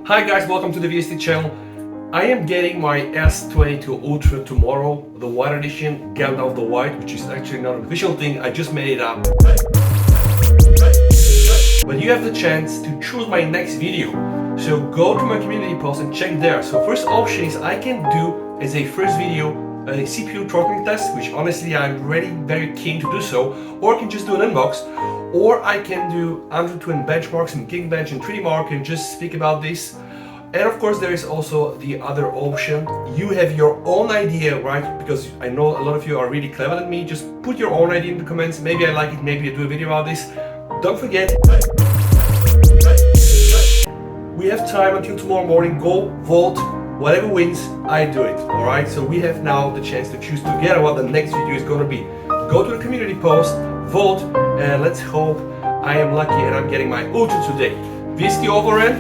Hi guys, welcome to the VST channel. I am getting my S22 Ultra tomorrow, the white edition, Gallon of the White, which is actually not an official thing, I just made it up. But you have the chance to choose my next video. So go to my community post and check there. So first option is I can do as a first video a CPU throttling test, which honestly I'm really very keen to do so, or I can just do an unbox, or I can do Android Twin benchmarks and Geekbench and 3D Mark and just speak about this. And of course there is also the other option. You have your own idea, right? Because I know a lot of you are really clever than me. Just put your own idea in the comments. Maybe I like it, maybe I do a video about this. Don't forget, we have time until tomorrow morning. Go vote. Whatever wins, I do it. Alright, so we have now the chance to choose together what the next video is going to be. Go to the community post, vote, and let's hope I am lucky and I'm getting my Ultra today. VST over and...